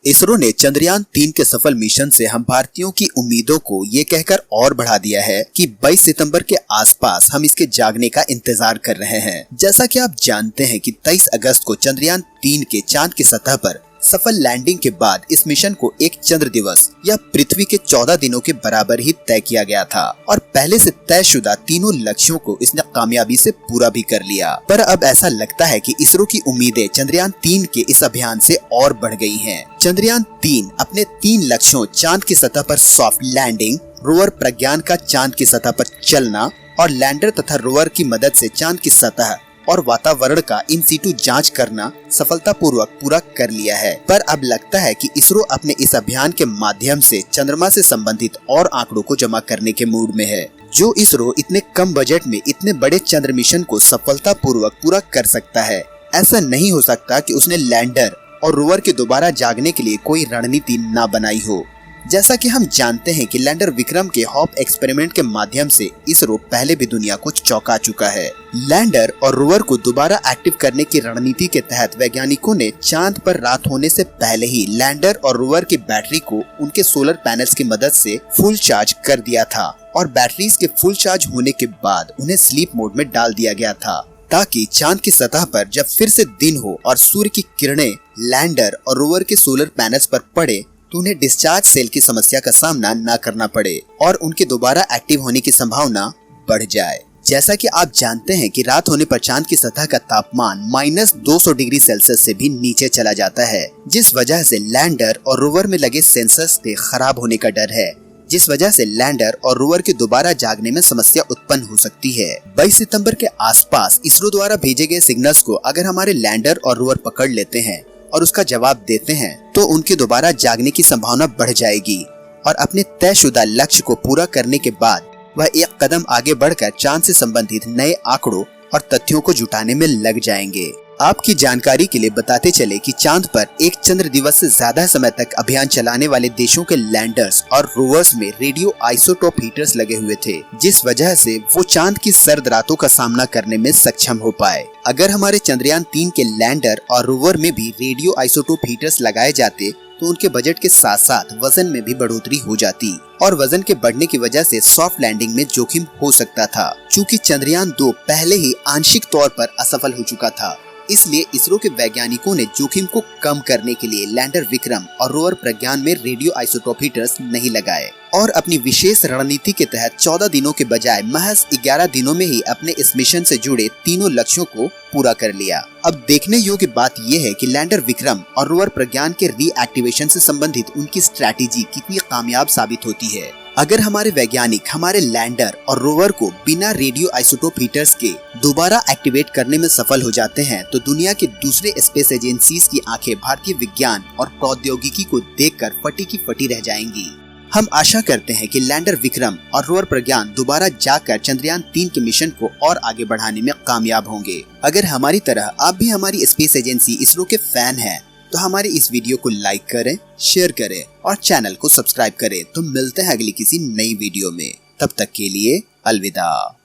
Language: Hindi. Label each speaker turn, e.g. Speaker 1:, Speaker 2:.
Speaker 1: इसरो ने चंद्रयान-3 के सफल मिशन से हम भारतीयों की उम्मीदों को ये कहकर और बढ़ा दिया है कि 22 सितंबर के आसपास हम इसके जागने का इंतजार कर रहे हैं। जैसा कि आप जानते हैं कि 23 अगस्त को चंद्रयान-3 के चांद की सतह पर सफल लैंडिंग के बाद इस मिशन को एक चंद्र दिवस या पृथ्वी के 14 दिनों के बराबर ही तय किया गया था और pहले से तयशुदा तीनों लक्ष्यों को इसने कामयाबी से पूरा भी कर लिया। पर अब ऐसा लगता है कि इसरो की उम्मीदें चंद्रयान-3 के इस अभियान से और बढ़ गई हैं। चंद्रयान-3 अपने 3 लक्ष्यों चांद की सतह पर सॉफ्ट लैंडिंग, रोवर प्रज्ञान का चांद की सतह पर चलना और लैंडर तथा रोवर की मदद से चांद की सतह और वातावरण का इन सीटू जांच करना सफलतापूर्वक पूरा कर लिया है। पर अब लगता है कि इसरो अपने इस अभियान के माध्यम से चंद्रमा से संबंधित और आंकड़ों को जमा करने के मूड में है। जो इसरो इतने कम बजट में इतने बड़े चंद्र मिशन को सफलतापूर्वक पूरा कर सकता है, ऐसा नहीं हो सकता कि उसने लैंडर और रोवर के दोबारा जागने के लिए कोई रणनीति न बनाई हो। जैसा कि हम जानते हैं कि लैंडर विक्रम के हॉप एक्सपेरिमेंट के माध्यम से इसरो पहले भी दुनिया को चौंका चुका है। लैंडर और रोवर को दोबारा एक्टिव करने की रणनीति के तहत वैज्ञानिकों ने चांद पर रात होने से पहले ही लैंडर और रोवर की बैटरी को उनके सोलर पैनल्स की मदद से फुल चार्ज कर दिया था और बैटरीज के फुल चार्ज होने के बाद उन्हें स्लीप मोड में डाल दिया गया था, ताकि चांद की सतह पर जब फिर से दिन हो और सूर्य की किरणें लैंडर और रोवर के सोलर पैनल्स पर पड़े तो उन्हें डिस्चार्ज सेल की समस्या का सामना न करना पड़े और उनके दोबारा एक्टिव होने की संभावना बढ़ जाए। जैसा कि आप जानते हैं कि रात होने पर चांद की सतह का तापमान -200 डिग्री सेल्सियस से भी नीचे चला जाता है, जिस वजह से लैंडर और रोवर में लगे सेंसर्स के खराब होने का डर है, जिस वजह से लैंडर और रोवर के दोबारा जागने में समस्या उत्पन्न हो सकती है। 22 सितंबर के आसपास इसरो द्वारा भेजे गए सिग्नल्स को अगर हमारे लैंडर और रोवर पकड़ लेते हैं और उसका जवाब देते हैं तो उनके दोबारा जागने की संभावना बढ़ जाएगी और अपने तयशुदा लक्ष्य को पूरा करने के बाद वह एक कदम आगे बढ़कर चांद से संबंधित नए आंकड़ों और तथ्यों को जुटाने में लग जाएंगे। आपकी जानकारी के लिए बताते चले कि चांद पर एक चंद्र दिवस से ज्यादा समय तक अभियान चलाने वाले देशों के लैंडर्स और रोवर्स में रेडियो आइसोटोप हीटर्स लगे हुए थे, जिस वजह से वो चांद की सर्द रातों का सामना करने में सक्षम हो पाए। अगर हमारे चंद्रयान-3 के लैंडर और रोवर में भी रेडियो आइसोटोप हीटर्स लगाए जाते तो उनके बजट के साथ साथ वजन में भी बढ़ोतरी हो जाती और वजन के बढ़ने की वजह से सॉफ्ट लैंडिंग में जोखिम हो सकता था। चूँकि चंद्रयान-2 पहले ही आंशिक तौर पर असफल हो चुका था, इसलिए इसरो के वैज्ञानिकों ने जोखिम को कम करने के लिए लैंडर विक्रम और रोवर प्रज्ञान में रेडियो आइसोटोप हीटर्स नहीं लगाए और अपनी विशेष रणनीति के तहत 14 दिनों के बजाय महज 11 दिनों में ही अपने इस मिशन से जुड़े तीनों लक्ष्यों को पूरा कर लिया। अब देखने योग्य बात यह है कि लैंडर विक्रम और रोवर प्रज्ञान के रीएक्टिवेशन से संबंधित उनकी स्ट्रैटेजी कितनी कामयाब साबित होती है। अगर हमारे वैज्ञानिक हमारे लैंडर और रोवर को बिना रेडियो आइसोटोप हीटर्स के दोबारा एक्टिवेट करने में सफल हो जाते हैं तो दुनिया के दूसरे स्पेस एजेंसीज की आंखें भारतीय विज्ञान और प्रौद्योगिकी को देखकर फटी की फटी रह जाएंगी। हम आशा करते हैं कि लैंडर विक्रम और रोवर प्रज्ञान दोबारा जाकर चंद्रयान-3 के मिशन को और आगे बढ़ाने में कामयाब होंगे। अगर हमारी तरह आप भी हमारी स्पेस एजेंसी इसरो के फैन हैं तो हमारे इस वीडियो को लाइक करें, शेयर करें और चैनल को सब्सक्राइब करें। तो मिलते हैं अगली किसी नई वीडियो में, तब तक के लिए अलविदा।